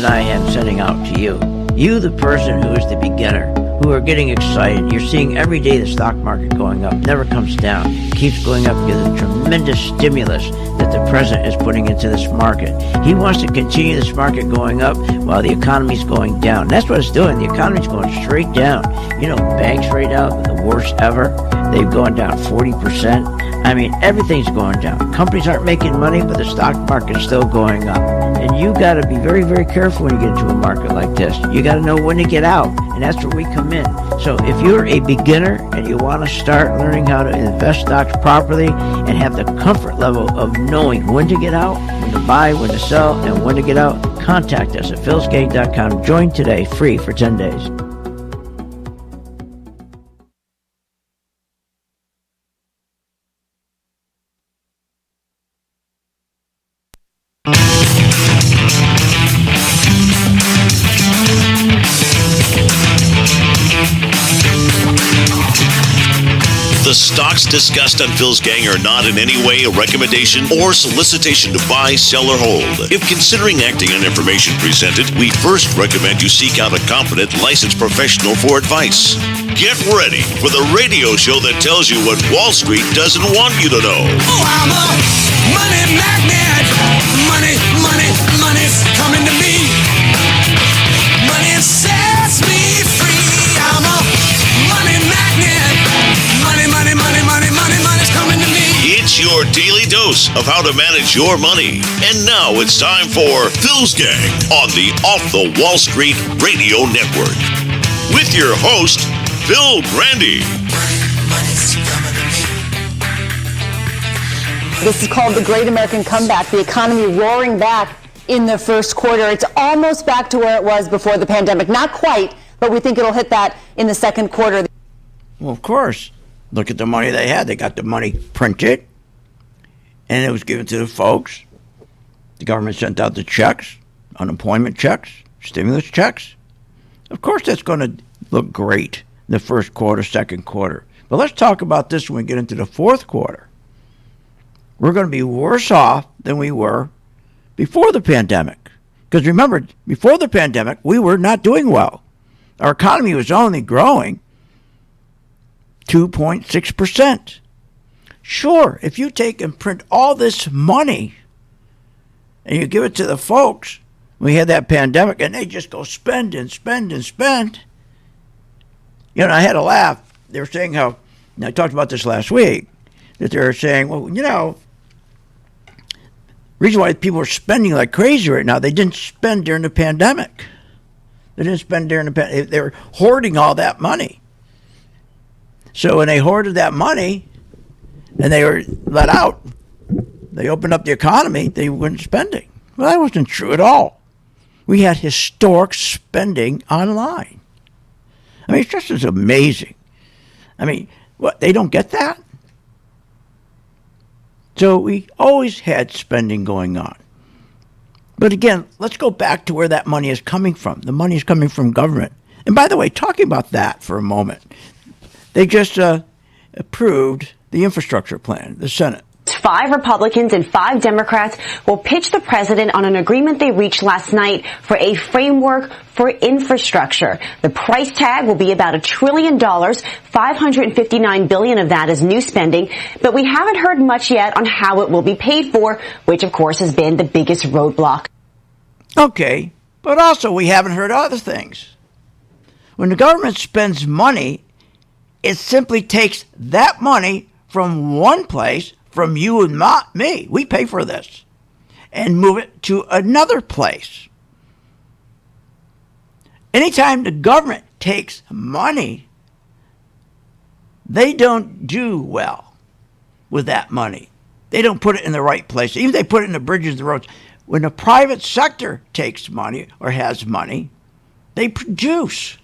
I am sending out to you. You, the person who is the beginner, who are getting excited. You're seeing every day the stock market going up, never comes down, keeps going up because of the tremendous stimulus that the president is putting into this market. He wants to continue this market going up while the economy's going down. That's what it's doing. The economy's going straight down. You know, banks right now, the worst ever. They've gone down 40%. I mean, everything's going down. Companies aren't making money, but the stock market's still going up. And you got to be very, very careful when you get into a market like this. You got to know when to get out, and that's where we come in. So if you're a beginner and you want to start learning how to invest stocks properly and have the comfort level of knowing when to get out, when to buy, when to sell, and when to get out, contact us at philsgang.com. Join today, free for 10 days. The stocks discussed on Phil's Gang are not in any way a recommendation or solicitation to buy, sell, or hold. If considering acting on information presented, we first recommend you seek out a competent, licensed professional for advice. Get ready for the radio show that tells you what Wall Street doesn't want you to know. Oh, I'm a money magnet. Money, money, money's coming to me. Money sets me free. I'm a money magnet. Money, money, money, money, money, money's coming to me. It's your daily dose of how to manage your money. And now it's time for Phil's Gang on the Off the Wall Street Radio Network. With your host, Phil Grandy. Money's coming to me. This is called the Great American Comeback, the economy roaring back in the first quarter. It's almost back to where it was before the pandemic. Not quite, but we think it'll hit that in the second quarter. Well, of course. Look at the money they had. They got the money printed, and it was given to the folks. The government sent out the checks, unemployment checks, stimulus checks. Of course, that's going to look great in the first quarter, second quarter. But let's talk about this when we get into the fourth quarter. We're going to be worse off than we were before the pandemic. Because remember, before the pandemic, we were not doing well. Our economy was only growing 2.6%. Sure, if you take and print all this money and you give it to the folks, we had that pandemic, and they just go spend and spend and spend. You know, I had a laugh. They were saying how, and I talked about this last week, that they were saying, well, you know, reason why people are spending like crazy right now, they didn't spend during the pandemic. They didn't spend during the pandemic. They were hoarding all that money. So when they hoarded that money and they were let out, they opened up the economy, they weren't spending. Well, that wasn't true at all. We had historic spending online. I mean, it's just as amazing. I mean, what, they don't get that? So we always had spending going on. But again, let's go back to where that money is coming from. The money is coming from government. And by the way, talking about that for a moment, they just approved the infrastructure plan, the Senate. 5 Republicans and 5 Democrats will pitch the president on an agreement they reached last night for a framework for infrastructure. The price tag will be about $1 trillion. $559 billion of that is new spending, but we haven't heard much yet on how it will be paid for, which of course has been the biggest roadblock. Okay, but also we haven't heard other things. When the government spends money, it simply takes that money from one place, from you and me, we pay for this, and move it to another place. Anytime the government takes money, they don't do well with that money. They don't put it in the right place. Even if they put it in the bridges, the roads. When the private sector takes money or has money, they produce.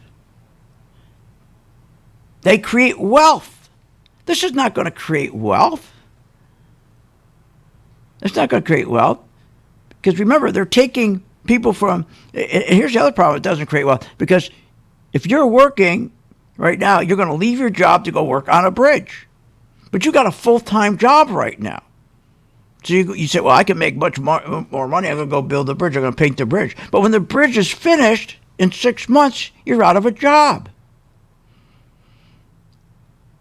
They create wealth. This is not going to create wealth. It's not going to create wealth. Because remember, they're taking people from, and here's the other problem, it doesn't create wealth. Because if you're working right now, you're going to leave your job to go work on a bridge. But you got a full-time job right now. So you say, well, I can make much more money. I'm going to go build the bridge. I'm going to paint the bridge. But when the bridge is finished in 6 months, you're out of a job.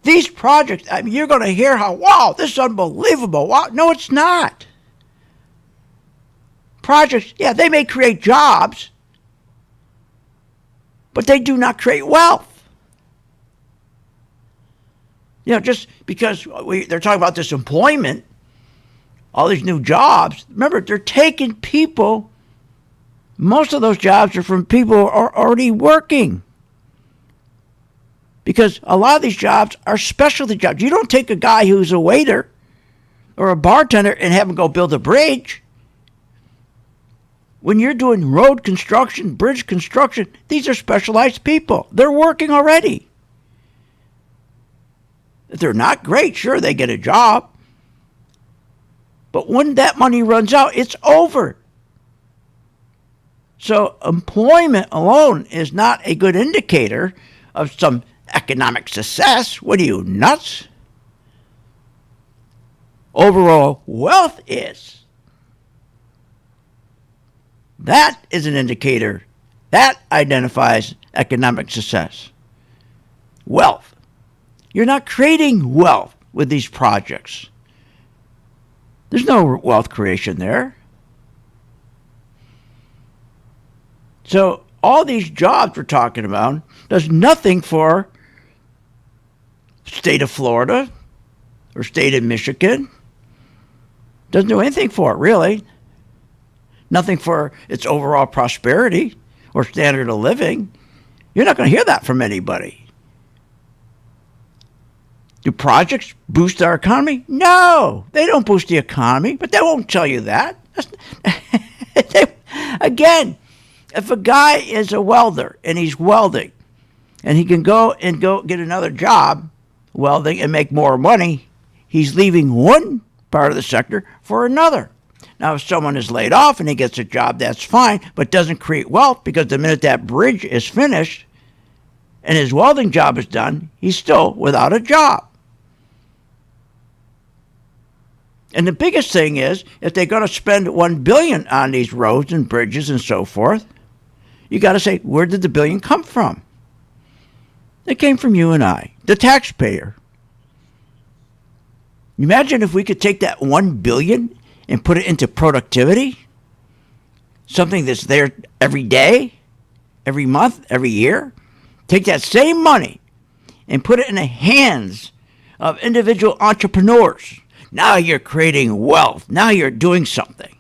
These projects, I mean, you're going to hear how, wow, this is unbelievable. Wow. No, it's not. Projects, yeah, they may create jobs, but they do not create wealth. Just because they're talking about this employment, all these new jobs, remember, they're taking people. Most of those jobs are from people who are already working. Because a lot of these jobs are specialty jobs. You don't take a guy who's a waiter or a bartender and have him go build a bridge. When you're doing road construction, bridge construction, these are specialized people. They're working already. If they're not great, sure, they get a job. But when that money runs out, it's over. So employment alone is not a good indicator of some economic success. What are you, nuts? Overall wealth is. That is an indicator. That identifies economic success. Wealth. You're not creating wealth with these projects. There's no wealth creation there. So all these jobs we're talking about does nothing for state of Florida or state of Michigan. Doesn't do anything for it, really. Nothing for its overall prosperity or standard of living. You're not going to hear that from anybody. Do projects boost our economy? No, they don't boost the economy, but they won't tell you that. Again, if a guy is a welder and he's welding and he can go get another job welding and make more money, he's leaving one part of the sector for another. Now, if someone is laid off and he gets a job, that's fine, but doesn't create wealth, because the minute that bridge is finished and his welding job is done, he's still without a job. And the biggest thing is, if they're going to spend $1 billion on these roads and bridges and so forth, you got to say, where did the billion come from? It came from you and I, the taxpayer. Imagine if we could take that $1 billion and put it into productivity, something that's there every day, every month, every year. Take that same money and put it in the hands of individual entrepreneurs. Now you're creating wealth. Now you're doing something.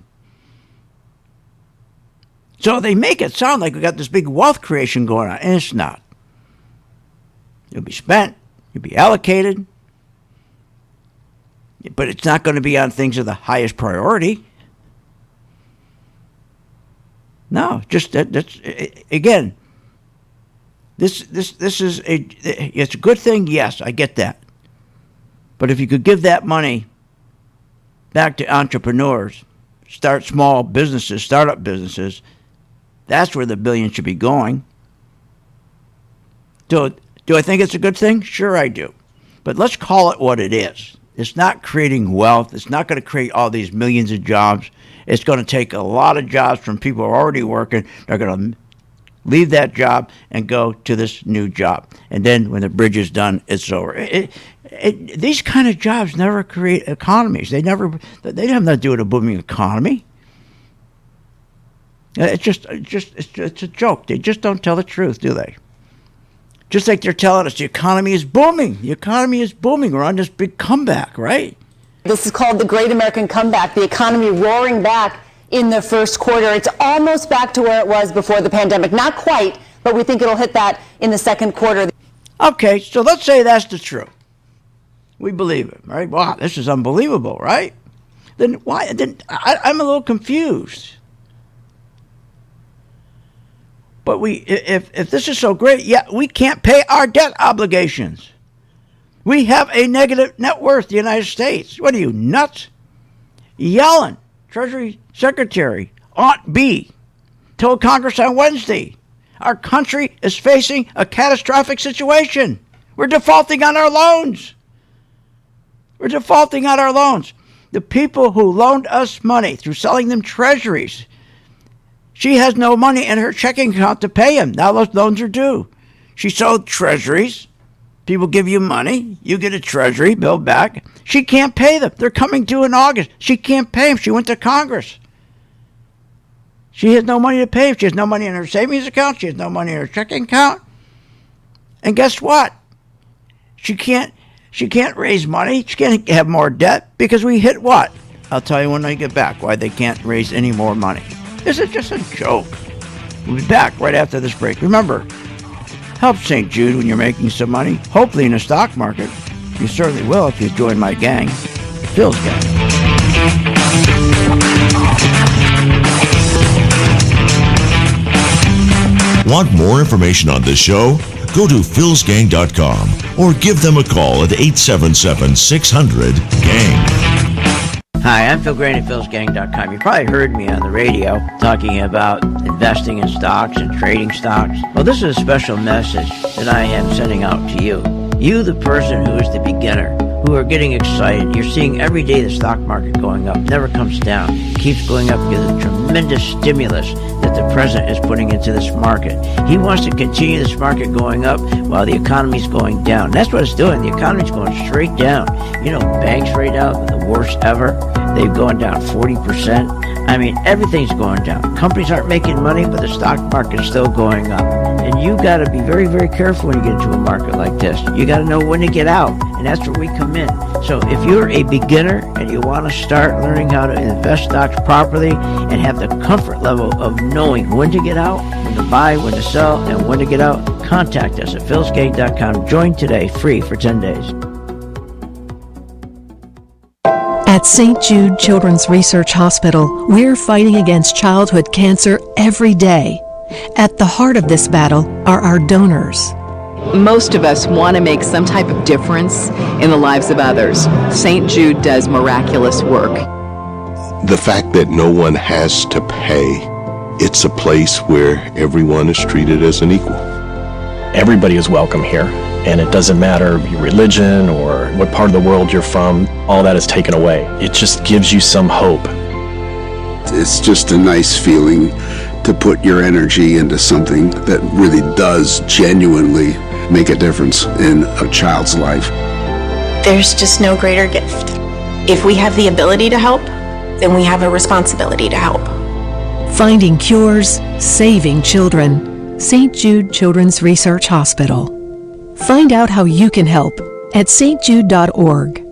So they make it sound like we got this big wealth creation going on, and it's not. It'll be spent, it'll be allocated, but it's not going to be on things of the highest priority. No, just that's again. This is it's a good thing. Yes, I get that. But if you could give that money back to entrepreneurs, start small businesses, startup businesses, that's where the billion should be going. So, do I think it's a good thing? Sure, I do. But let's call it what it is. It's not creating wealth. It's not going to create all these millions of jobs. It's going to take a lot of jobs from people who are already working. They're going to leave that job and go to this new job. And then when the bridge is done, it's over. These kind of jobs never create economies. They have nothing to do with a booming economy. It's a joke. They just don't tell the truth, do they? Just like they're telling us the economy is booming. The economy is booming. We're on this big comeback, right? This is called the Great American Comeback, the economy roaring back in the first quarter. It's almost back to where it was before the pandemic. Not quite, but we think it'll hit that in the second quarter. Okay, so let's say that's the truth. We believe it, right? Wow, this is unbelievable, right? Then why? Then I'm a little confused. But if this is so great, yeah, we can't pay our debt obligations. We have a negative net worth, the United States. What are you, nuts? Yellen, Treasury Secretary, Aunt B, told Congress on Wednesday, our country is facing a catastrophic situation. We're defaulting on our loans. The people who loaned us money through selling them treasuries. She has no money in her checking account to pay them. Now those loans are due. She sold treasuries. People give you money. You get a treasury bill back. She can't pay them. They're coming due in August. She can't pay them. She went to Congress. She has no money to pay them. She has no money in her savings account. She has no money in her checking account. And guess what? She can't raise money. She can't have more debt because we hit what? I'll tell you when I get back why they can't raise any more money. This is just a joke. We'll be back right after this break. Remember, help St. Jude when you're making some money. Hopefully in the stock market. You certainly will if you join my gang, Phil's Gang. Want more information on this show? Go to philsgang.com or give them a call at 877-600-GANG. Hi, I'm Phil Grain at philsgang.com. You probably heard me on the radio talking about investing in stocks and trading stocks. Well, this is a special message that I am sending out to you. You, the person who is the beginner, who are getting excited. You're seeing every day the stock market going up, never comes down. It keeps going up because of the tremendous stimulus that the president is putting into this market. He wants to continue this market going up while the economy's going down. That's what it's doing. The economy's going straight down. You know, banks right now are the worst ever. They've gone down 40%. I mean, everything's going down. Companies aren't making money, but the stock market is still going up. And you got to be very, very careful when you get into a market like this. You got to know when to get out, and that's where we come in. So if you're a beginner and you want to start learning how to invest stocks properly and have the comfort level of knowing when to get out, when to buy, when to sell, and when to get out, contact us at philsgang.com. Join today, free for 10 days. At St. Jude Children's Research Hospital, we're fighting against childhood cancer every day. At the heart of this battle are our donors. Most of us want to make some type of difference in the lives of others. St. Jude does miraculous work. The fact that no one has to pay, it's a place where everyone is treated as an equal. Everybody is welcome here, and it doesn't matter your religion or what part of the world you're from, all that is taken away. It just gives you some hope. It's just a nice feeling to put your energy into something that really does genuinely make a difference in a child's life. There's just no greater gift. If we have the ability to help, then we have a responsibility to help. Finding cures, saving children. St. Jude Children's Research Hospital. Find out how you can help at stjude.org.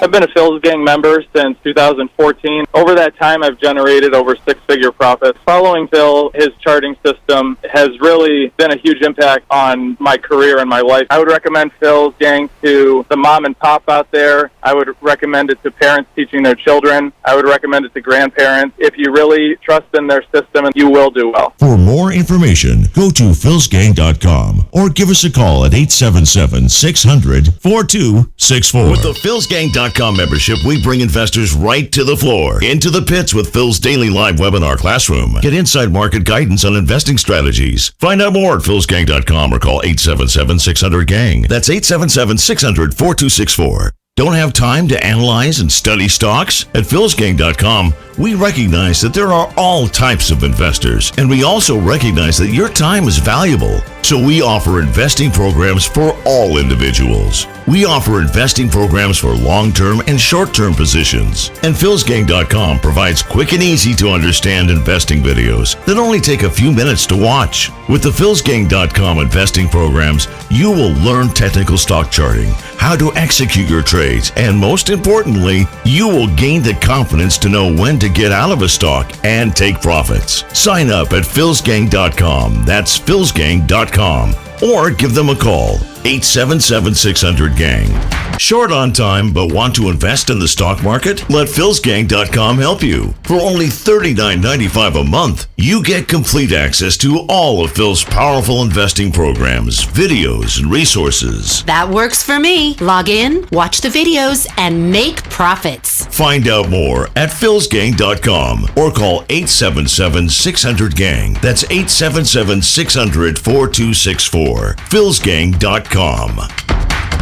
I've been a Phil's Gang member since 2014. Over that time, I've generated over six-figure profits. Following Phil, his charting system has really been a huge impact on my career and my life. I would recommend Phil's Gang to the mom and pop out there. I would recommend it to parents teaching their children. I would recommend it to grandparents. If you really trust in their system, you will do well. For more information, go to philsgang.com or give us a call at 877-600-4264. With the philsgang.com membership, we bring investors right to the floor, into the pits with Phil's daily live webinar classroom. Get inside market guidance on investing strategies. Find out more at philsgang.com or call 877-600-GANG. That's 877-600-4264. Don't have time to analyze and study stocks? At philsgang.com, we recognize that there are all types of investors, and we also recognize that your time is valuable. So we offer investing programs for all individuals. We offer investing programs for long-term and short-term positions. And philsgang.com provides quick and easy to understand investing videos that only take a few minutes to watch. With the philsgang.com investing programs, you will learn technical stock charting, how to execute your trades, and most importantly, you will gain the confidence to know when to get out of a stock and take profits. Sign up at philsgang.com. That's philsgang.com. Or give them a call, 877-600-GANG. Short on time but want to invest in the stock market? Let philsgang.com help you. For only $39.95 a month, you get complete access to all of Phil's powerful investing programs, videos, and resources. That works for me. Log in, watch the videos, and make profits. Find out more at philsgang.com or call 877-600-GANG. That's 877-600-4264. philsgang.com.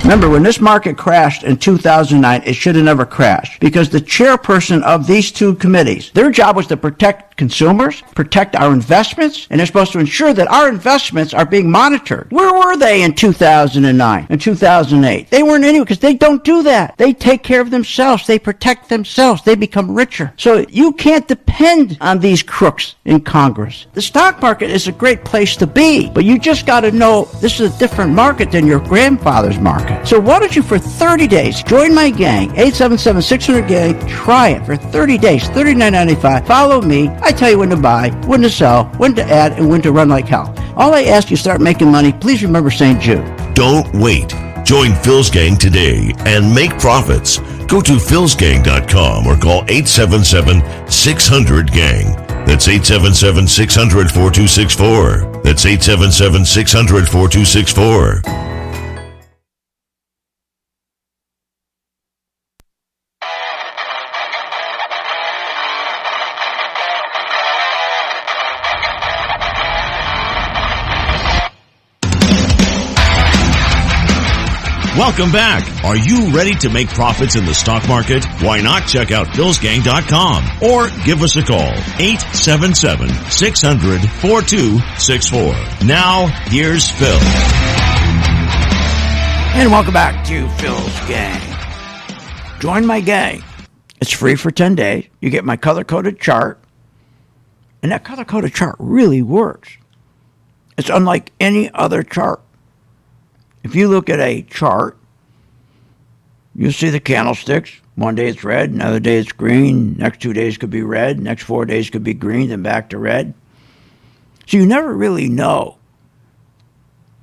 Remember, when this market crashed in 2009, it should have never crashed because the chairperson of these two committees, their job was to protect consumers, protect our investments, and they're supposed to ensure that our investments are being monitored. Where were they in 2009 and 2008? They weren't anywhere because they don't do that. They take care of themselves. They protect themselves. They become richer. So you can't depend on these crooks in Congress. The stock market is a great place to be, but you just got to know this is a different market than your grandfather's market. So why don't you, for 30 days, join my gang, 877-600-GANG, try it for 30 days, $39.95. Follow me. I tell you when to buy, when to sell, when to add, and when to run like hell. All I ask you, start making money. Please remember St. Jude. Don't wait. Join Phil's Gang today and make profits. Go to philsgang.com or call 877-600-GANG. That's 877-600-4264. That's 877-600-4264. Welcome back. Are you ready to make profits in the stock market? Why not check out philsgang.com or give us a call, 877-600-4264. Now, here's Phil. And welcome back to Phil's Gang. Join my gang. It's free for 10 days. You get my color-coded chart. And that color-coded chart really works. It's unlike any other chart. If you look at a chart, you'll see the candlesticks. One day it's red, another day it's green. Next 2 days could be red. Next 4 days could be green, then back to red. So you never really know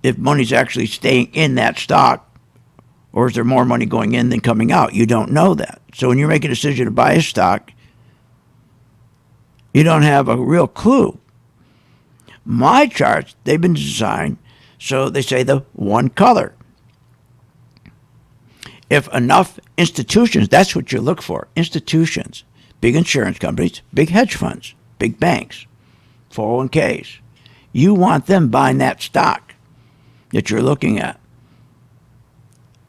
if money's actually staying in that stock or is there more money going in than coming out. You don't know that. So when you make a decision to buy a stock, you don't have a real clue. My charts, they've been designed so they say the one color. If enough institutions, that's what you look for, institutions, big insurance companies, big hedge funds, big banks, 401ks, you want them buying that stock that you're looking at.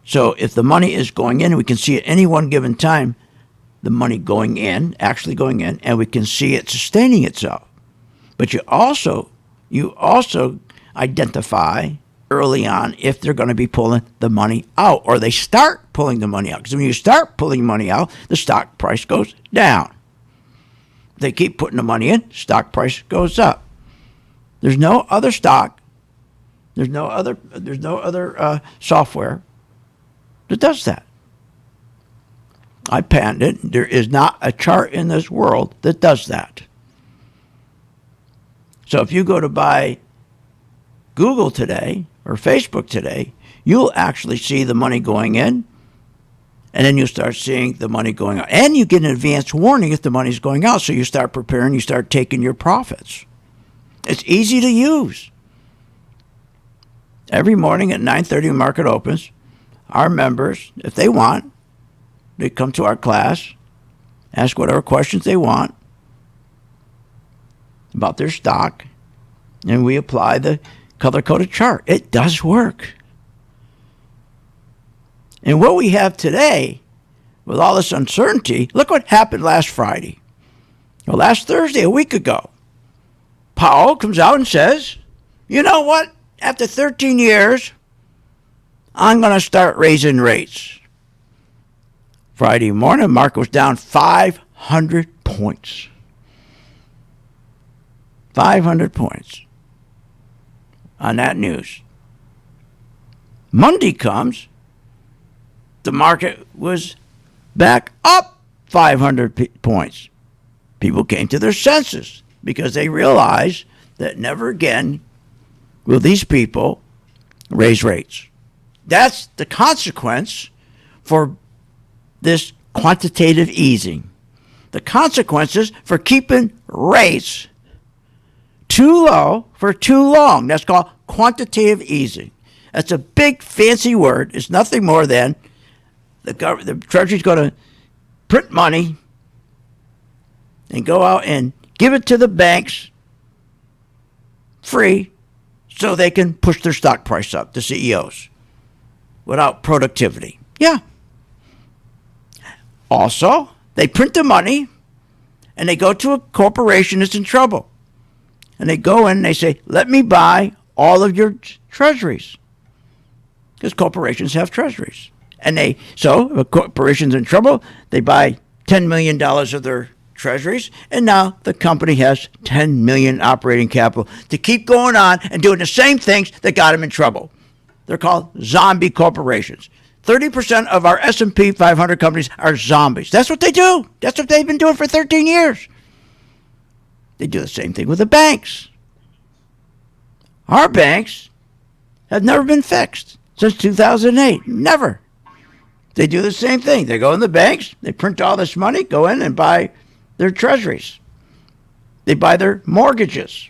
So if the money is going in, we can see at any one given time the money going in, actually going in, and we can see it sustaining itself. But you also identify early on if they're going to be pulling the money out or they start pulling the money out. Because when you start pulling money out, the stock price goes down. If they keep putting the money in, stock price goes up. There's no other stock. There's no other software that does that. I patented it. There is not a chart in this world that does that. So if you go to buy Google today or Facebook today, you'll actually see the money going in, and then you'll start seeing the money going out. And you get an advance warning if the money's going out, so you start preparing, you start taking your profits. It's easy to use. Every morning at 9:30 when market opens, our members, if they want, they come to our class, ask whatever questions they want about their stock, and we apply the color-coded chart. It does work. And what we have today, with all this uncertainty, look what happened last Friday. Well, last Thursday, a week ago, Powell comes out and says, you know what? After 13 years, I'm going to start raising rates. Friday morning, market was down 500 points. 500 points on that news. Monday comes, the market was back up 500 points. People came to their senses because they realized that never again will these people raise rates. That's the consequence for this quantitative easing. The consequences for keeping rates too low for too long. That's called quantitative easing. That's a big fancy word. It's nothing more than the Treasury's going to print money and go out and give it to the banks free so they can push their stock price up, the CEOs. without productivity. Yeah. Also, they print the money and they go to a corporation that's in trouble. And they go in and they say, let me buy all of your treasuries. Because corporations have treasuries. And so if a corporation's in trouble, they buy $10 million of their treasuries, and now the company has $10 million operating capital to keep going on and doing the same things that got them in trouble. They're called zombie corporations. 30% of our S&P 500 companies are zombies. That's what they do. That's what they've been doing for 13 years. They do the same thing with the banks. Our banks have never been fixed since 2008. Never. They do the same thing. They go in the banks, they print all this money, go in and buy their treasuries. They buy their mortgages.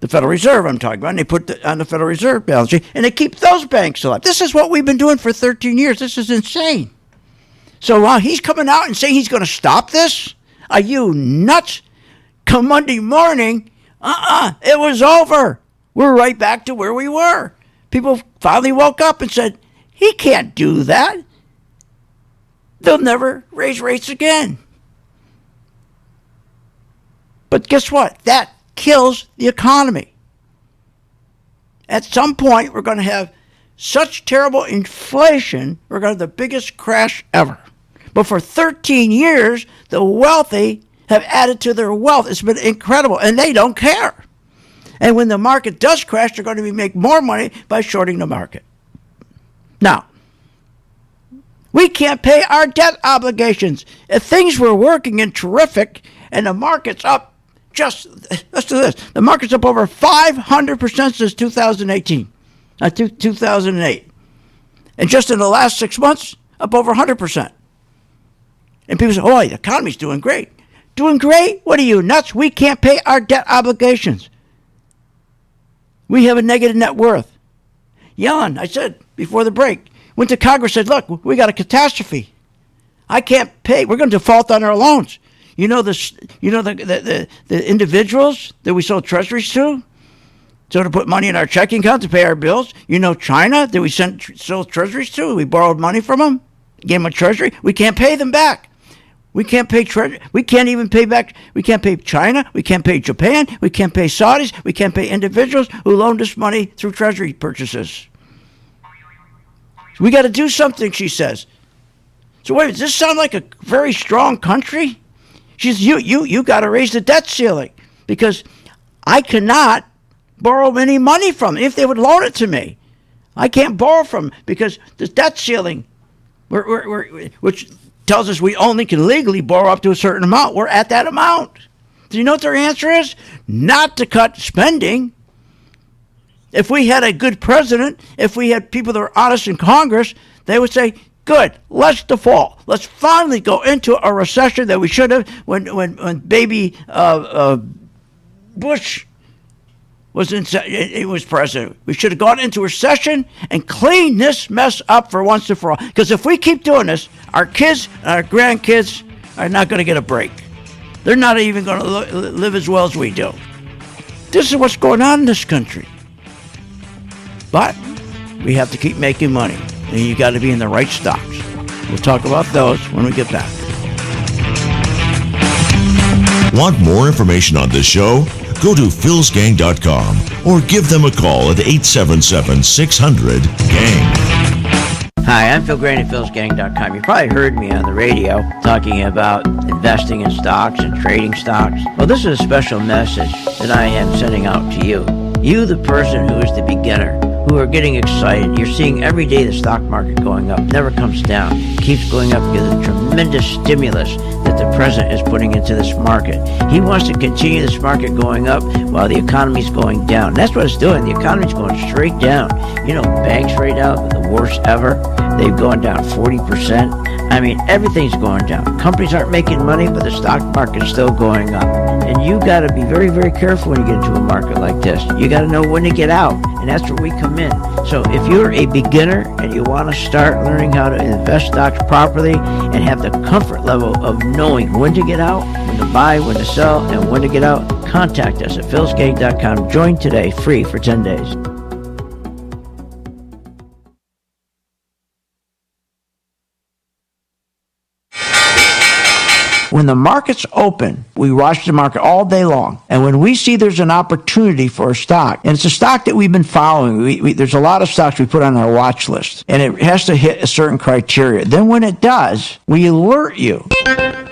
The Federal Reserve, I'm talking about, and they put on the Federal Reserve balance sheet, and they keep those banks alive. This is what we've been doing for 13 years. This is insane. So while he's coming out and saying he's going to stop this, are you nuts? Come Monday morning, it was over. We're right back to where we were. People finally woke up and said, he can't do that. They'll never raise rates again. But guess what? That kills the economy. At some point, we're going to have such terrible inflation, we're going to have the biggest crash ever. But for 13 years, the wealthy have added to their wealth. It's been incredible, and they don't care. And when the market does crash, they're going to make more money by shorting the market. Now, we can't pay our debt obligations. If things were working and terrific and the market's up, let's do this. The market's up over 500% since 2008. And just in the last 6 months, up over 100%. And people say, oh, the economy's doing great. Doing great? What are you, nuts? We can't pay our debt obligations. We have a negative net worth. Yellen, I said before the break, went to Congress, said, look, we got a catastrophe. I can't pay. We're going to default on our loans. You know the individuals that we sold treasuries to? So to put money in our checking account to pay our bills. You know China that we sold treasuries to? We borrowed money from them, gave them a treasury. We can't pay them back. We can't pay treasury. We can't even pay back. We can't pay China. We can't pay Japan. We can't pay Saudis. We can't pay individuals who loaned us money through treasury purchases. We got to do something, she says. So wait, does this sound like a very strong country? She says, you got to raise the debt ceiling because I cannot borrow any money from them if they would loan it to me. I can't borrow from them because the debt ceiling, which tells us we only can legally borrow up to a certain amount. We're at that amount. Do you know what their answer is? Not to cut spending. If we had a good president, if we had people that were honest in Congress, they would say, good, let's default. Let's finally go into a recession that we should have when baby Bush was president. We should have gone into a recession and cleaned this mess up for once and for all. Because if we keep doing this, our kids and our grandkids are not going to get a break. They're not even going to live as well as we do. This is what's going on in this country. But we have to keep making money. And you got to be in the right stocks. We'll talk about those when we get back. Want more information on this show? Go to philsgang.com or give them a call at 877-600-GANG. Hi, I'm Phil Grant at philsgang.com. You probably heard me on the radio talking about investing in stocks and trading stocks. Well, this is a special message that I am sending out to you. You, the person who is the beginner, who are getting excited. You're seeing every day the stock market going up, never comes down, keeps going up because of the tremendous stimulus that the president is putting into this market. He wants to continue this market going up while the economy's going down. That's what it's doing. The economy's going straight down. You know, banks right now are the worst ever. They've gone down 40%. I mean, everything's going down. Companies aren't making money, but the stock market is still going up. And you got to be very, very careful when you get into a market like this. You got to know when to get out, and that's where we come in. So if you're a beginner and you want to start learning how to invest stocks properly and have the comfort level of knowing when to get out, when to buy, when to sell, and when to get out, contact us at philsgang.com. Join today, free for 10 days. When the market's open, we watch the market all day long. And when we see there's an opportunity for a stock, and it's a stock that we've been following, there's a lot of stocks we put on our watch list, and it has to hit a certain criteria. Then when it does, we alert you.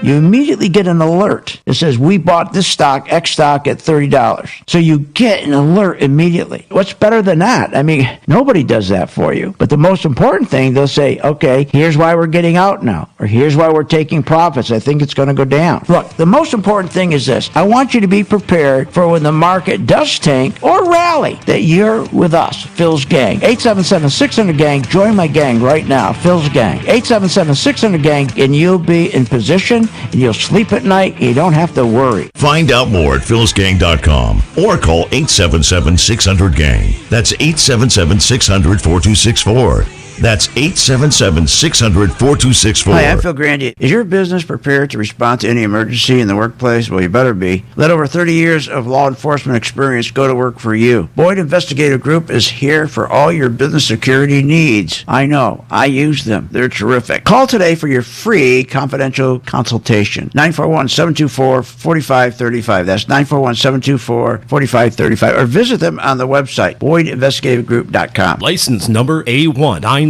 You immediately get an alert that says, we bought this stock, X stock, at $30. So you get an alert immediately. What's better than that? I mean, nobody does that for you. But the most important thing, they'll say, okay, here's why we're getting out now, or here's why we're taking profits. I think it's going to go down. Look, the most important thing is this. I want you to be prepared for when the market does tank or rally, that you're with us, Phil's Gang. 877-600-GANG. Join my gang right now, Phil's Gang. 877-600-GANG, and you'll be in position, and you'll sleep at night, and you don't have to worry. Find out more at philsgang.com or call 877-600-GANG. That's 877-600-4264. That's 877-600-4264. Hi, I'm Phil Grandy. Is your business prepared to respond to any emergency in the workplace? Well, you better be. Let over 30 years of law enforcement experience go to work for you. Boyd Investigative Group is here for all your business security needs. I know. I use them. They're terrific. Call today for your free confidential consultation. 941-724-4535. That's 941-724-4535. Or visit them on the website, BoydInvestigativeGroup.com. License number A1 90020.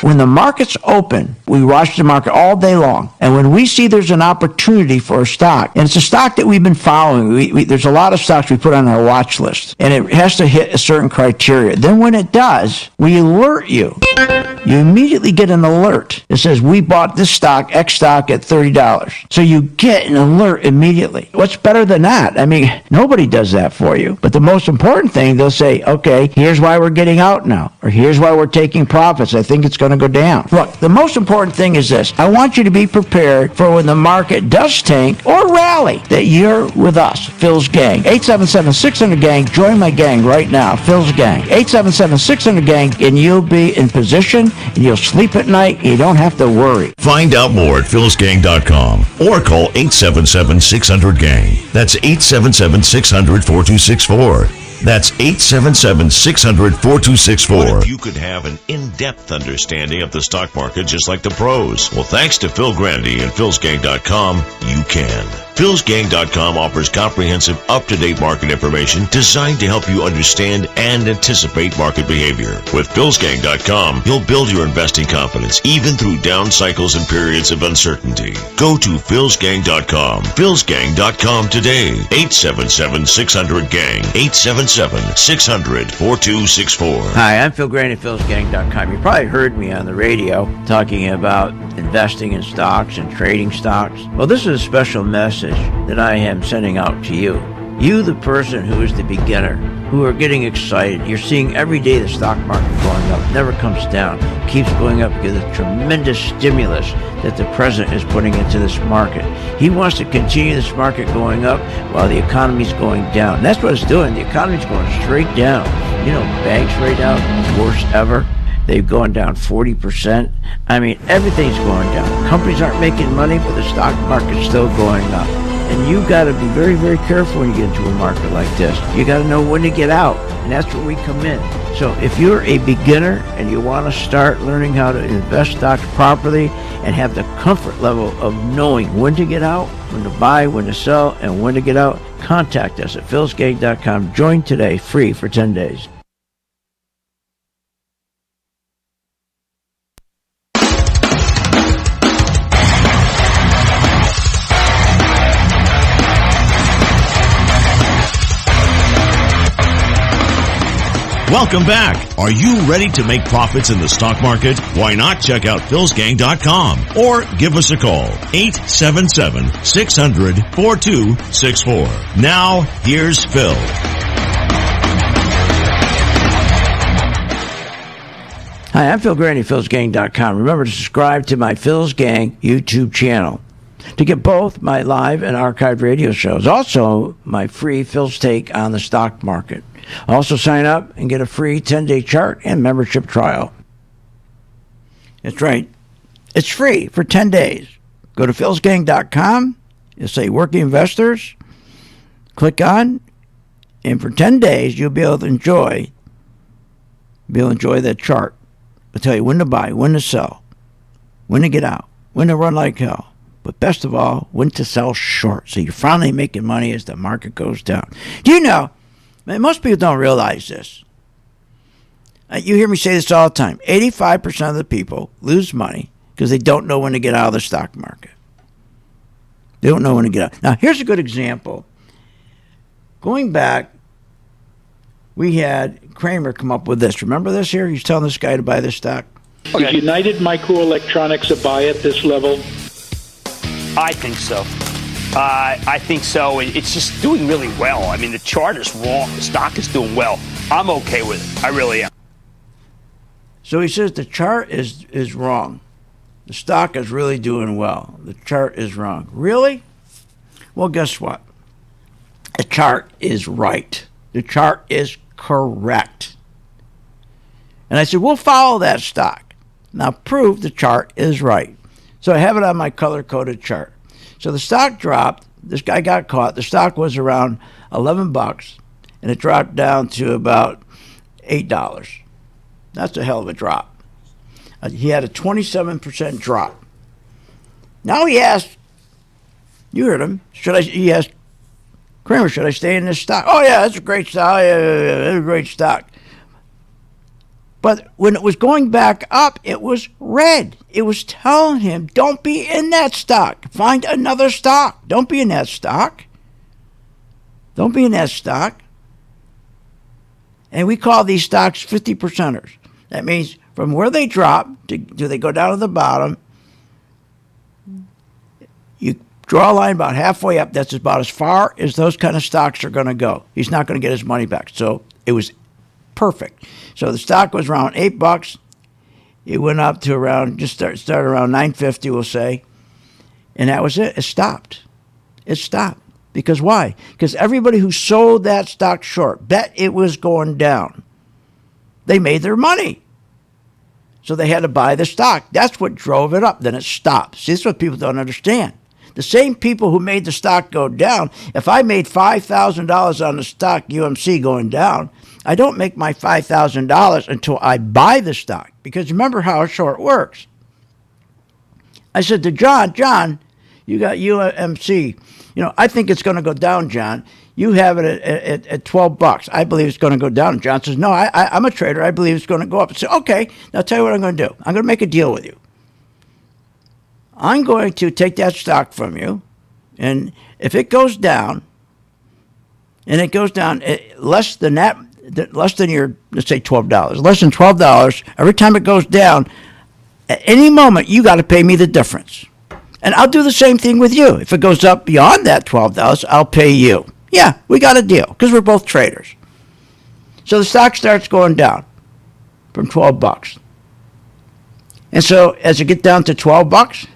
When the market's open, we watch the market all day long. And when we see there's an opportunity for a stock, and it's a stock that we've been following, there's a lot of stocks we put on our watch list, and it has to hit a certain criteria. Then when it does, we alert you. You immediately get an alert that says, we bought this stock, X stock, at $30. So you get an alert immediately. What's better than that? I mean, nobody does that for you. But the most important thing, they'll say, okay, here's why we're getting out now, or here's why we're taking profits. I think it's going to go down. Look, the most important thing is this. I want you to be prepared for when the market does tank or rally, that you're with us, Phil's Gang. 877-600-GANG. Join my gang right now, Phil's Gang. 877-600-GANG, and you'll be in position, and you'll sleep at night, and you don't have to worry. Find out more at philsgang.com or call 877-600-GANG. That's 877-600-4264. That's 877-600-4264. What if you could have an in-depth understanding of the stock market just like the pros? Well, thanks to Phil Grandy and philsgang.com, you can. philsgang.com offers comprehensive, up-to-date market information designed to help you understand and anticipate market behavior. With philsgang.com, you'll build your investing confidence even through down cycles and periods of uncertainty. Go to philsgang.com. philsgang.com today. 877-600-GANG. 877-600-4264. Hi, I'm Phil Grandy, philsgang.com. You probably heard me on the radio talking about investing in stocks and trading stocks. Well, this is a special message that I am sending out to you. You, the person who is the beginner, who are getting excited. You're seeing every day the stock market going up, never comes down, keeps going up because of the tremendous stimulus that the president is putting into this market. He wants to continue this market going up while the economy's going down. And that's what it's doing. The economy's going straight down. You know, banks right now, worst ever. They've gone down 40%. I mean, everything's going down. Companies aren't making money, but the stock market's still going up. And you got to be very, very careful when you get into a market like this. You got to know when to get out, and that's where we come in. So if you're a beginner and you want to start learning how to invest stocks properly and have the comfort level of knowing when to get out, when to buy, when to sell, and when to get out, contact us at philsgang.com. Join today, free for 10 days. Welcome back. Are you ready to make profits in the stock market? Why not check out philsgang.com or give us a call, 877-600-4264. Now, here's Phil. Hi, I'm Phil Grandy, philsgang.com. Remember to subscribe to my Phil's Gang YouTube channel to get both my live and archived radio shows. Also, my free Phil's Take on the stock market. Also, sign up and get a free 10-day chart and membership trial. That's right. It's free for 10 days. Go to philsgang.com. You'll say Working Investors. Click on, and for 10 days, you'll be able to enjoy that chart. I'll tell you when to buy, when to sell. when to get out, when to run like hell, but best of all, when to sell short. So you're finally making money as the market goes down. Do you know, man, most people don't realize this. You hear me say this all the time. 85% of the people lose money because they don't know when to get out of the stock market. They don't know when to get out. Now, here's a good example. Going back, we had Kramer come up with this. Remember this here? He's telling this guy to buy this stock. Is United Microelectronics a buy at this level? I think so. I think so. It's just doing really well. I mean, the chart is wrong. The stock is doing well. I'm okay with it. I really am. So he says the chart is wrong. The stock is really doing well. The chart is wrong. Really? Well, guess what? The chart is right. The chart is correct. And I said, we'll follow that stock. Now prove the chart is right. So I have it on my color-coded chart. So the stock dropped. This guy got caught. The stock was around $11, and it dropped down to about $8. That's a hell of a drop. He had a 27% drop. Now he asked, you heard him, he asked Kramer, should I stay in this stock? Oh, yeah, that's a great stock. Yeah, that's a great stock. But when it was going back up, it was red. It was telling him, don't be in that stock. Find another stock. Don't be in that stock. Don't be in that stock. And we call these stocks 50%ers. That means from where they drop, do they go down to the bottom? You draw a line about halfway up. That's about as far as those kind of stocks are going to go. He's not going to get his money back. So it was perfect. So the stock was around $8. It went up to around, started around $9.50, we'll say. And that was it. It stopped. It stopped. Because why? Because everybody who sold that stock short bet it was going down. They made their money. So they had to buy the stock. That's what drove it up. Then it stopped. See, this is what people don't understand. The same people who made the stock go down, if I made $5,000 on the stock UMC going down, I don't make my $5,000 until I buy the stock. Because remember how a short works. I said to John, you got UMC. I think it's going to go down, John. You have it at $12. I believe it's going to go down. And John says, no, I'm a trader. I believe it's going to go up. I said, okay, now I'll tell you what I'm going to do. I'm going to make a deal with you. I'm going to take that stock from you, and if it goes down, and it goes down less than that, less than your, let's say $12, less than $12, every time it goes down, at any moment, you got to pay me the difference. And I'll do the same thing with you. If it goes up beyond that $12, I'll pay you. Yeah, we got a deal because we're both traders. So the stock starts going down from $12. And so as it gets down to $12,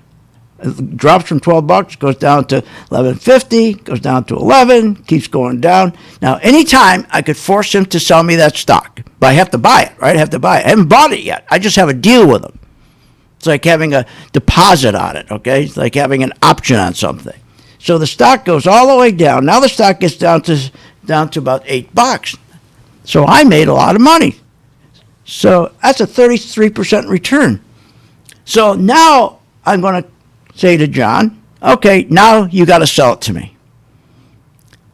it drops from $12, goes down to $11.50, goes down to $11, keeps going down. Now, anytime I could force him to sell me that stock, but I have to buy it, right? I have to buy it. I haven't bought it yet. I just have a deal with him. It's like having a deposit on it, okay? It's like having an option on something. So the stock goes all the way down. Now the stock gets down to about $8. So I made a lot of money. So that's a 33% return. So now I'm going to say to John, okay, now you got to sell it to me.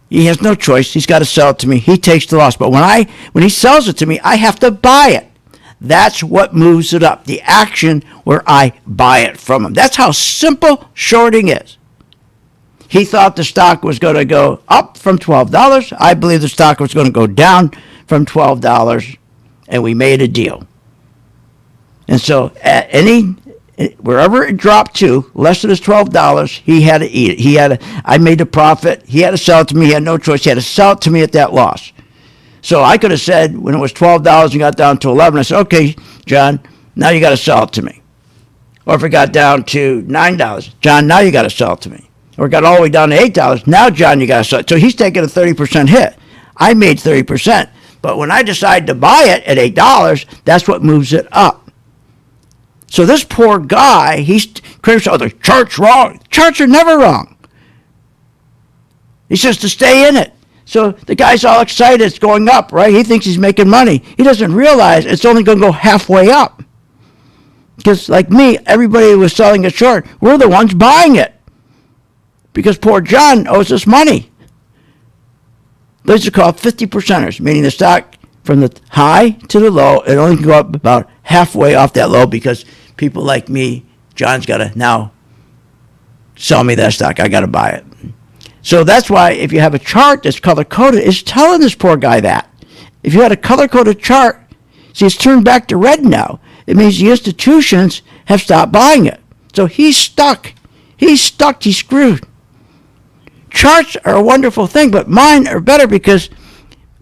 He has no choice. He's got to sell it to me. He takes the loss. But when he sells it to me, I have to buy it. That's what moves it up. The action where I buy it from him. That's how simple shorting is. He thought the stock was going to go up from $12. I believe the stock was going to go down from $12, and we made a deal. And so at wherever it dropped to, less than his $12, he had to eat it. I made the profit. He had to sell it to me. He had no choice. He had to sell it to me at that loss. So I could have said, when it was $12 and got down to $11, I said, okay, John, now you got to sell it to me. Or if it got down to $9, John, now you got to sell it to me. Or it got all the way down to $8, now, John, you got to sell it. So he's taking a 30% hit. I made 30%. But when I decide to buy it at $8, that's what moves it up. So this poor guy, he's criticizing, the chart's wrong. Charts are never wrong. He says to stay in it. So the guy's all excited. It's going up, right? He thinks he's making money. He doesn't realize it's only going to go halfway up. Because like me, everybody was selling it short. We're the ones buying it. Because poor John owes us money. Those are called 50%ers, meaning the stock from the high to the low, it only can go up about halfway off that low because people like me, John's got to now sell me that stock. I got to buy it. So that's why if you have a chart that's color-coded, it's telling this poor guy that. If you had a color-coded chart, see, it's turned back to red now. It means the institutions have stopped buying it. So he's stuck. He's stuck. He's screwed. Charts are a wonderful thing, but mine are better because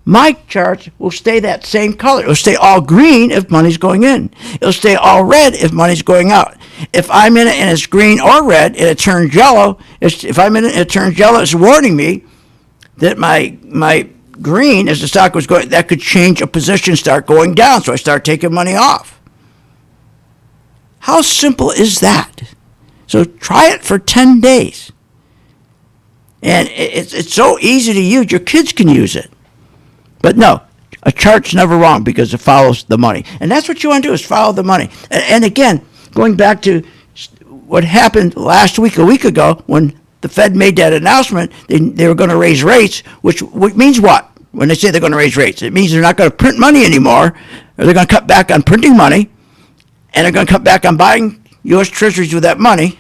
my charts will stay that same color. It'll stay all green if money's going in. It'll stay all red if money's going out. If I'm in it and it's green or red and it turns yellow, if I'm in it and it turns yellow, it's warning me that my green, as the stock was going, that could change a position, start going down, so I start taking money off. How simple is that? So try it for 10 days. And it's so easy to use. Your kids can use it. But no, a chart's never wrong because it follows the money. And that's what you want to do is follow the money. And again, going back to what happened last week, a week ago, when the Fed made that announcement, they were going to raise rates, which means what? When they say they're going to raise rates, it means they're not going to print money anymore, or they're going to cut back on printing money, and they're going to cut back on buying U.S. treasuries with that money,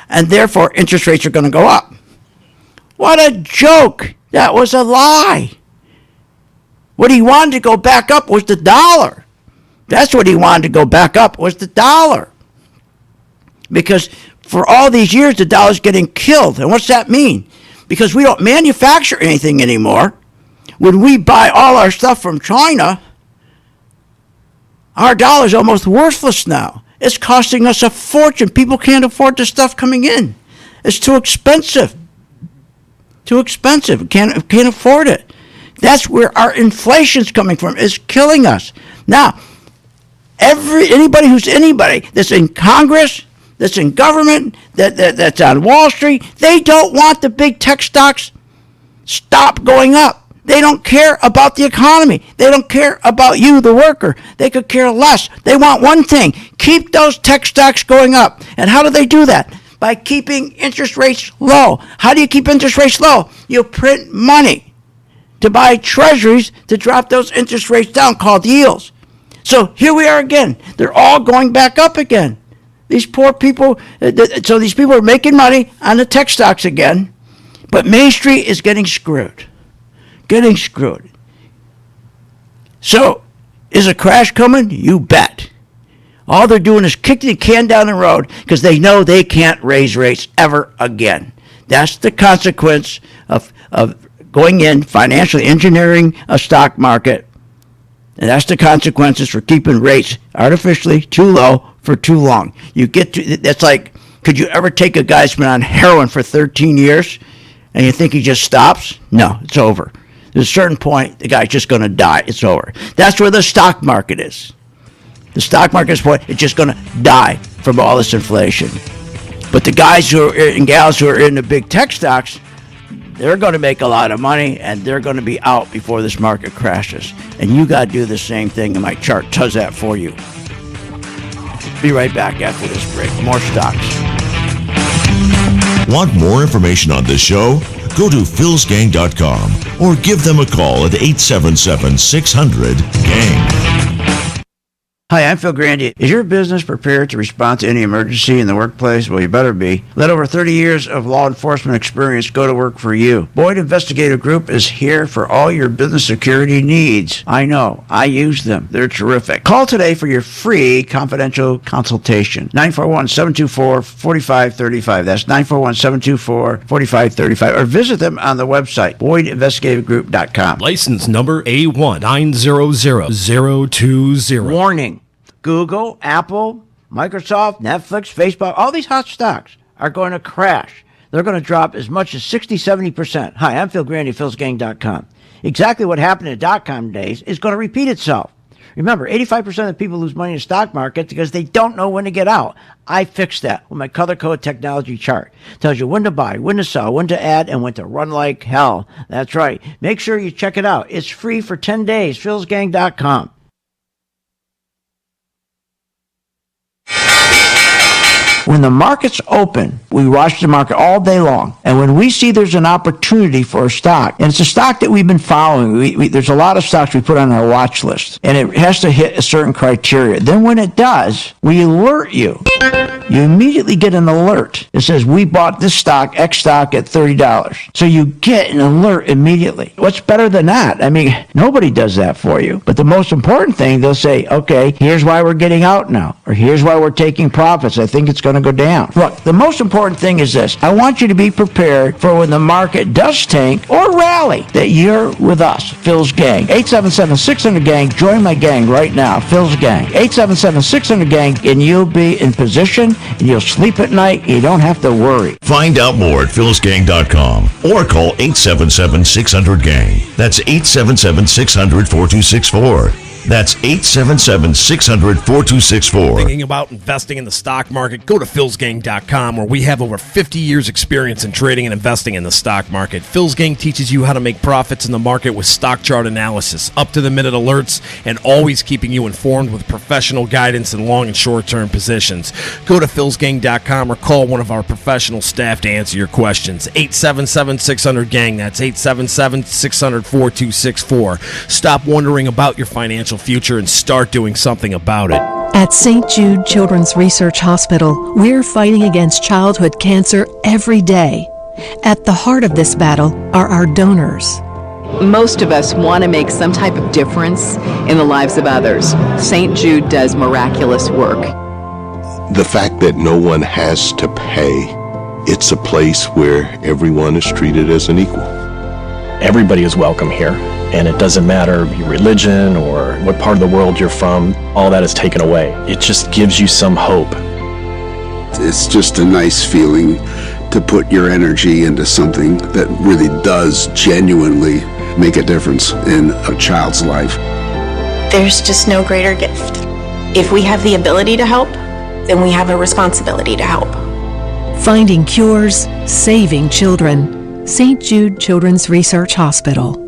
and therefore interest rates are going to go up. What a joke! That was a lie. What he wanted to go back up was the dollar. That's what he wanted to go back up was the dollar. Because for all these years, the dollar's getting killed. And what's that mean? Because we don't manufacture anything anymore. When we buy all our stuff from China, our dollar's almost worthless now. It's costing us a fortune. People can't afford the stuff coming in. It's too expensive. Too expensive. Can't afford it. That's where our inflation's coming from. It's killing us. Now, anybody that's in Congress, that's in government, that's on Wall Street, they don't want the big tech stocks stop going up. They don't care about the economy. They don't care about you, the worker. They could care less. They want one thing: keep those tech stocks going up. And how do they do that? By keeping interest rates low. How do you keep interest rates low? You print money to buy treasuries to drop those interest rates down, called yields. So here we are again. They're all going back up again. These poor people, so these people are making money on the tech stocks again, but Main Street is getting screwed. Getting screwed. So, is a crash coming? You bet. All they're doing is kicking the can down the road because they know they can't raise rates ever again. That's the consequence of going in, financially engineering a stock market. And that's the consequences for keeping rates artificially too low for too long. That's like, could you ever take a guy who's been on heroin for 13 years and you think he just stops? No, it's over. There's a certain point, the guy's just going to die. It's over. That's where the stock market is. The stock market is it's just going to die from all this inflation. But the guys and gals who are in the big tech stocks, they're going to make a lot of money, and they're going to be out before this market crashes. And you got to do the same thing, and my chart does that for you. Be right back after this break. More stocks. Want more information on this show? Go to philsgang.com or give them a call at 877-600-GANG. Hi, I'm Phil Grandy. Is your business prepared to respond to any emergency in the workplace? Well, you better be. Let over 30 years of law enforcement experience go to work for you. Boyd Investigative Group is here for all your business security needs. I know. I use them. They're terrific. Call today for your free confidential consultation. 941-724-4535. That's 941-724-4535. Or visit them on the website, BoydInvestigativegroup.com. License number A1900020. Warning. Google, Apple, Microsoft, Netflix, Facebook, all these hot stocks are going to crash. They're going to drop as much as 60-70%. Hi, I'm Phil Grandy, philsgang.com. Exactly what happened in the .com days is going to repeat itself. Remember, 85% of people lose money in the stock market because they don't know when to get out. I fixed that with my color code technology chart. It tells you when to buy, when to sell, when to add, and when to run like hell. That's right. Make sure you check it out. It's free for 10 days, philsgang.com. When the market's open, we watch the market all day long. And when we see there's an opportunity for a stock, and it's a stock that we've been following, there's a lot of stocks we put on our watch list, and it has to hit a certain criteria. Then when it does, we alert you. You immediately get an alert that says, we bought this stock, X stock, at $30. So you get an alert immediately. What's better than that? I mean, nobody does that for you. But the most important thing, they'll say, okay, here's why we're getting out now, or here's why we're taking profits. I think it's going to go down. Look, the most important thing is this. I want you to be prepared for when the market does tank or rally, that you're with us, Phil's Gang. 877-600-GANG. Join my gang right now, Phil's Gang. 877-600-GANG, and you'll be in position, and you'll sleep at night. You don't have to worry. Find out more at philsgang.com or call 877-600-GANG. That's 877-600-4264. That's 877-600-4264. Thinking about investing in the stock market? Go to philsgang.com, where we have over 50 years experience in trading and investing in the stock market. Phil's Gang teaches you how to make profits in the market with stock chart analysis, up-to-the-minute alerts, and always keeping you informed with professional guidance in long and short-term positions. Go to philsgang.com or call one of our professional staff to answer your questions. 877-600-GANG. That's 877-600-4264. Stop wondering about your financial future and start doing something about it. At St. Jude Children's Research Hospital, we're fighting against childhood cancer every day. At the heart of this battle are our donors. Most of us want to make some type of difference in the lives of others. St. Jude does miraculous work. The fact that no one has to pay, it's a place where everyone is treated as an equal. Everybody is welcome here, and it doesn't matter your religion or what part of the world you're from. All that is taken away. It just gives you some hope. It's just a nice feeling to put your energy into something that really does genuinely make a difference in a child's life. There's just no greater gift. If we have the ability to help, then we have a responsibility to help. Finding cures, saving children. St. Jude Children's Research Hospital.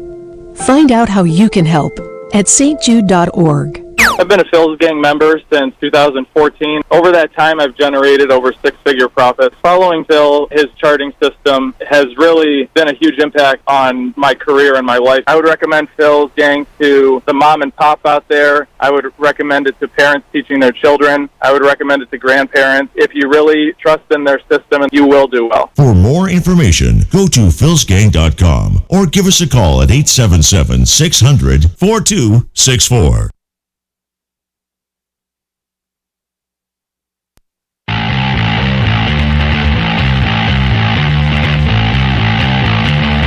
Find out how you can help at stjude.org. I've been a Phil's Gang member since 2014. Over that time, I've generated over six-figure profits. Following Phil, his charting system has really been a huge impact on my career and my life. I would recommend Phil's Gang to the mom and pop out there. I would recommend it to parents teaching their children. I would recommend it to grandparents. If you really trust in their system, you will do well. For more information, go to philsgang.com or give us a call at 877-600-4264.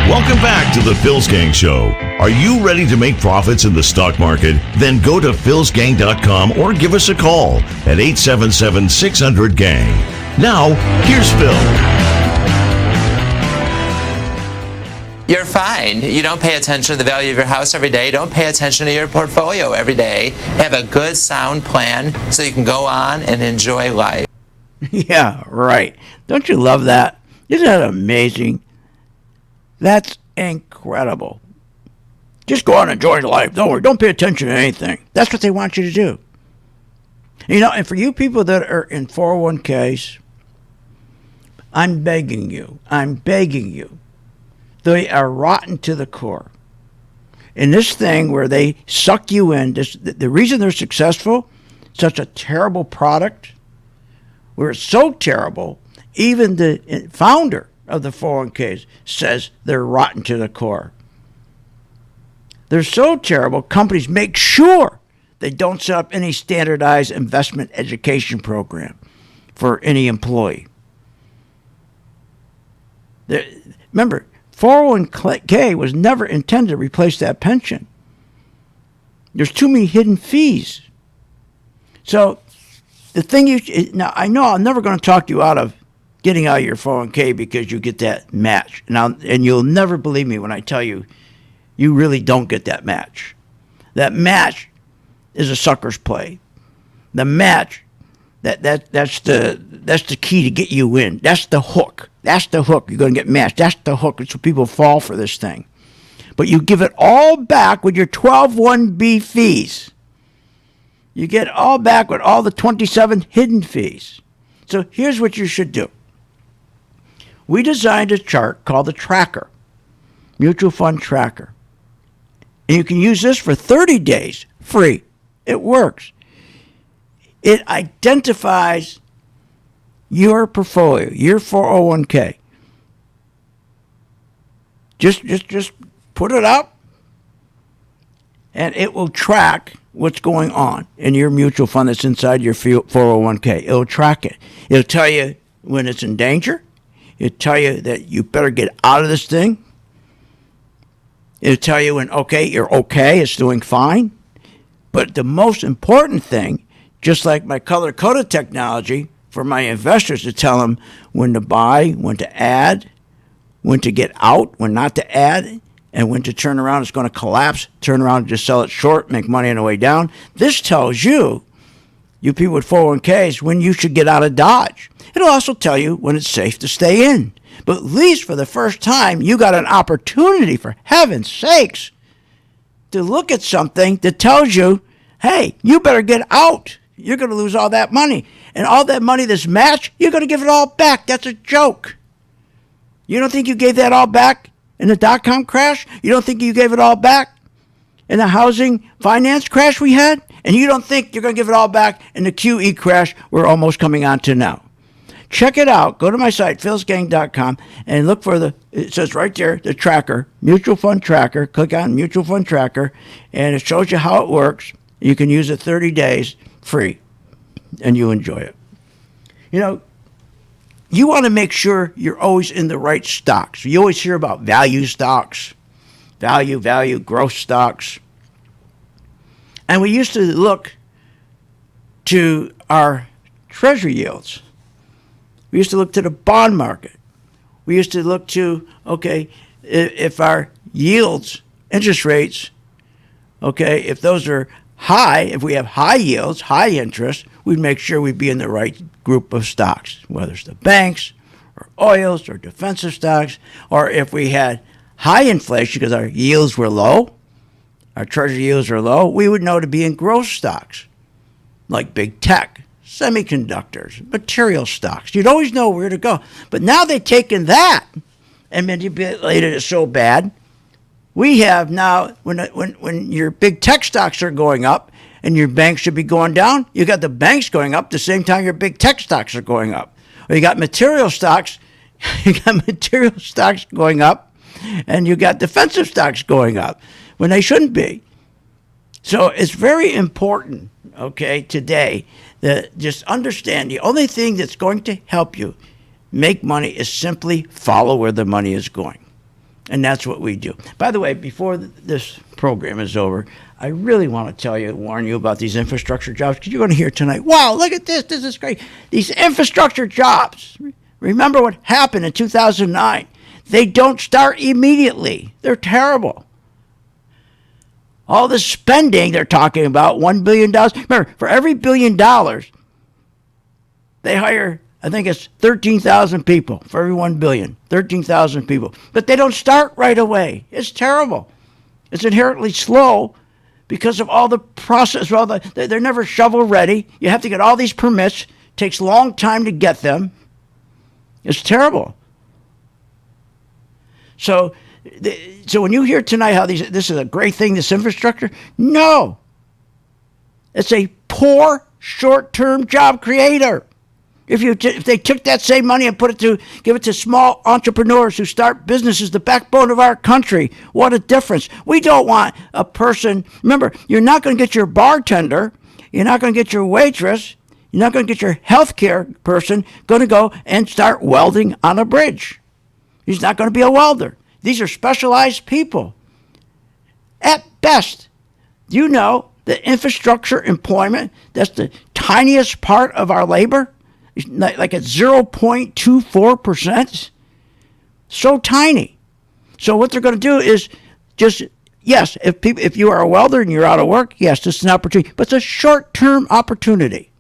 Welcome back to the Phil's Gang Show. Are you ready to make profits in the stock market? Then go to philsgang.com or give us a call at 877-600-GANG. Now, here's Phil. You're fine. You don't pay attention to the value of your house every day. Don't pay attention to your portfolio every day. Have a good, sound plan so you can go on and enjoy life. Yeah, right. Don't you love that? Isn't that amazing? That's incredible. Just go on and enjoy life. Don't worry. Don't pay attention to anything. That's what they want you to do. You know, and for you people that are in 401ks, I'm begging you. They are rotten to the core. In this thing where they suck you in, the reason they're successful, such a terrible product, where it's so terrible, even the founder of the 401ks says they're rotten to the core. They're so terrible, companies make sure they don't set up any standardized investment education program for any employee. Remember, 401k was never intended to replace that pension. There's too many hidden fees. So the thing now I know I'm never going to talk you out of getting out of your 401k because you get that match. And you'll never believe me when I tell you, you really don't get that match. That match is a sucker's play. The match, that's the key to get you in. That's the hook. That's the hook. You're going to get matched. That's the hook. It's what people fall for this thing. But you give it all back with your 12(1)B fees. You get it all back with all the 27 hidden fees. So here's what you should do. We designed a chart called the Tracker, Mutual Fund Tracker. And you can use this for 30 days, free. It works. It identifies your portfolio, your 401k. Just put it up, and it will track what's going on in your mutual fund that's inside your 401k. It'll track it. It'll tell you when it's in danger. It'll tell you that you better get out of this thing. It'll tell you when, okay, you're okay, it's doing fine. But the most important thing, just like my color-coded technology for my investors, to tell them when to buy, when to add, when to get out, when not to add, and when to turn around, it's going to collapse, turn around and just sell it short, make money on the way down. This tells you people with 401ks, when you should get out of Dodge. It'll also tell you when it's safe to stay in. But at least for the first time, you got an opportunity, for heaven's sakes, to look at something that tells you, hey, you better get out. You're going to lose all that money. And all that money that's matched, you're going to give it all back. That's a joke. You don't think you gave that all back in the dot-com crash? You don't think you gave it all back in the housing finance crash we had? And you don't think you're going to give it all back in the QE crash we're almost coming on to now? Check it out. Go to my site, philsgang.com, and look for it says right there, the tracker, Mutual Fund Tracker. Click on Mutual Fund Tracker, and it shows you how it works. You can use it 30 days free, and you enjoy it. You know, you want to make sure you're always in the right stocks. You always hear about value stocks, value, growth stocks. And we used to look to our treasury yields. We used to look to the bond market. We used to look to, okay, if our yields, interest rates, okay, if those are high, if we have high yields, high interest, we'd make sure we'd be in the right group of stocks, whether it's the banks or oils or defensive stocks, or if we had high inflation because our yields were low, our treasury yields are low, we would know to be in growth stocks like big tech, semiconductors, material stocks. You'd always know where to go. But now they've taken that and manipulated it so bad. We have now, when your big tech stocks are going up and your banks should be going down, you got the banks going up the same time your big tech stocks are going up. Or you got material stocks, going up, and you got defensive stocks going up when they shouldn't be. So it's very important, okay, today, that just understand the only thing that's going to help you make money is simply follow where the money is going. And that's what we do. By the way, before this program is over, I really want to warn you about these infrastructure jobs, because you're going to hear tonight, wow, look at this. This is great. These infrastructure jobs, remember what happened in 2009. They don't start immediately. They're terrible. All the spending they're talking about, $1 billion. Remember, for every $1 billion, they hire, I think it's 13,000 people for every 1 billion. 13,000 people. But they don't start right away. It's terrible. It's inherently slow because of all the process. They're never shovel ready. You have to get all these permits. It takes a long time to get them. It's terrible. So when you hear tonight how this is a great thing, this infrastructure, no. It's a poor short-term job creator. If they took that same money and give it to small entrepreneurs who start businesses, the backbone of our country, what a difference. We don't want a person, remember, you're not going to get your bartender, you're not going to get your waitress, you're not going to get your healthcare person going to go and start welding on a bridge. He's not going to be a welder. These are specialized people. At best, you know that infrastructure employment, that's the tiniest part of our labor, like at 0.24%. So tiny. So what they're going to do is just, yes, if you are a welder and you're out of work, yes, this is an opportunity. But it's a short-term opportunity.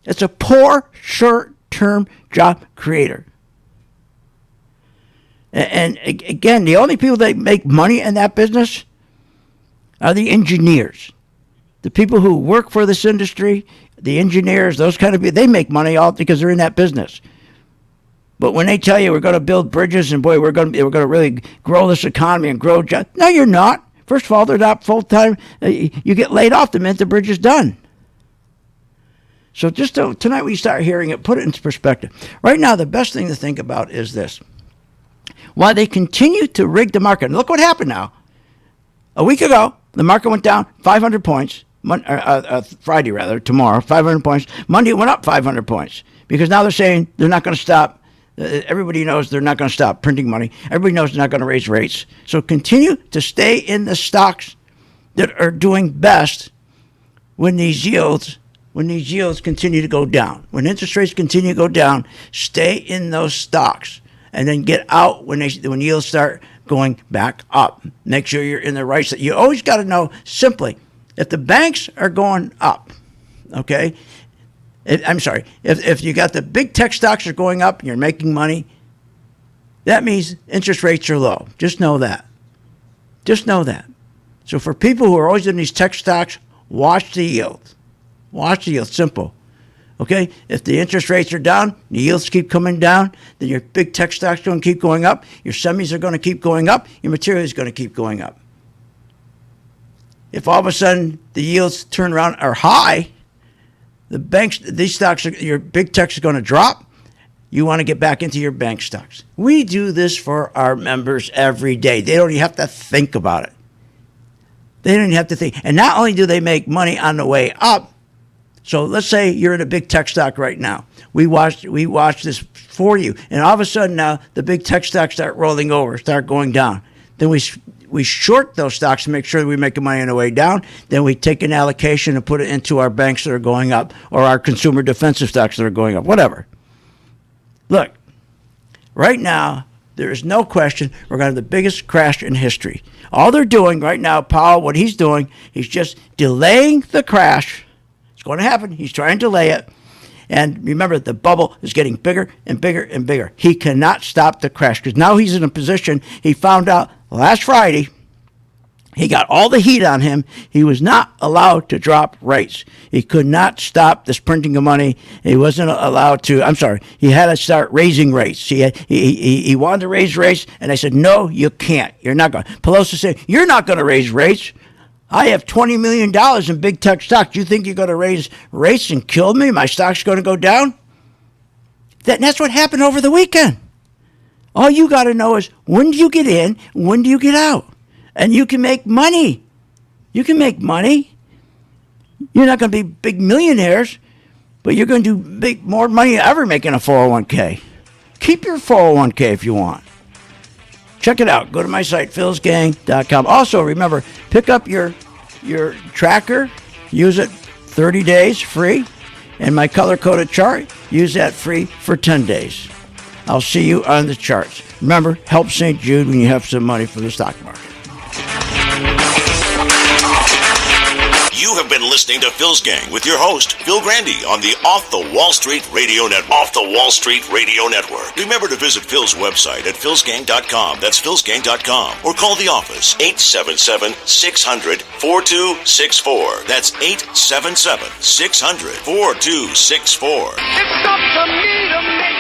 It's a poor short-term job creator. And again, the only people that make money in that business are the engineers, the people who work for this industry, the engineers, those kind of people, they make money all because they're in that business. But when they tell you we're going to build bridges and boy, we're going to really grow this economy and grow jobs, no, you're not. First of all, they're not full time. You get laid off the minute the bridge is done. So just tonight, when you start hearing it, put it into perspective. Right now, the best thing to think about is this: while they continue to rig the market, and look what happened now. A week ago, the market went down 500 points. Friday, tomorrow, 500 points. Monday, it went up 500 points because now they're saying they're not going to stop. Everybody knows they're not going to stop printing money. Everybody knows they're not going to raise rates. So continue to stay in the stocks that are doing best when these yields continue to go down. When interest rates continue to go down, stay in those stocks and then get out when yields start going back up. Make sure you're in the right side. You always got to know simply, if the banks are going up, okay, if you got the big tech stocks are going up and you're making money, that means interest rates are low. Just know that. Just know that. So for people who are always in these tech stocks, watch the yield. Watch the yield. Simple. Okay? If the interest rates are down, the yields keep coming down, then your big tech stocks are going to keep going up, your semis are going to keep going up, your material is going to keep going up. If all of a sudden the yields turn around are high, the banks, these stocks, your big techs are going to drop. You want to get back into your bank stocks. We do this for our members every day. They don't even have to think about it. They don't even have to think. And not only do they make money on the way up, so let's say you're in a big tech stock right now. We watch this for you, and all of a sudden now the big tech stocks start rolling over, start going down. Then we short those stocks to make sure that we make money on the way down. Then we take an allocation and put it into our banks that are going up or our consumer defensive stocks that are going up, whatever. Look, right now, there is no question we're going to have the biggest crash in history. All they're doing right now, Powell, what he's doing, he's just delaying the crash. It's going to happen. He's trying to delay it. And remember, the bubble is getting bigger and bigger and bigger. He cannot stop the crash because now he's in a position, he found out last Friday, he got all the heat on him. He was not allowed to drop rates. He could not stop this printing of money. He wasn't allowed to, he had to start raising rates. He wanted to raise rates, and they said, no, you can't. You're not going to. Pelosi said, you're not going to raise rates. I have $20 million in big tech stocks. You think you're going to raise rates and kill me? My stock's going to go down? That's what happened over the weekend. All you got to know is when do you get in, when do you get out? And you can make money. You can make money. You're not going to be big millionaires, but you're going to do more money than ever making a 401k. Keep your 401k if you want. Check it out. Go to my site, philsgang.com. Also, remember, pick up your tracker. Use it 30 days free. And my color-coded chart, use that free for 10 days. I'll see you on the charts. Remember, help St. Jude when you have some money for the stock market. You have been listening to Phil's Gang with your host, Phil Grandy, on the Off the Wall Street Radio Network. Off the Wall Street Radio Network. Remember to visit Phil's website at philsgang.com. That's philsgang.com. Or call the office, 877-600-4264. That's 877-600-4264. It's up to me to make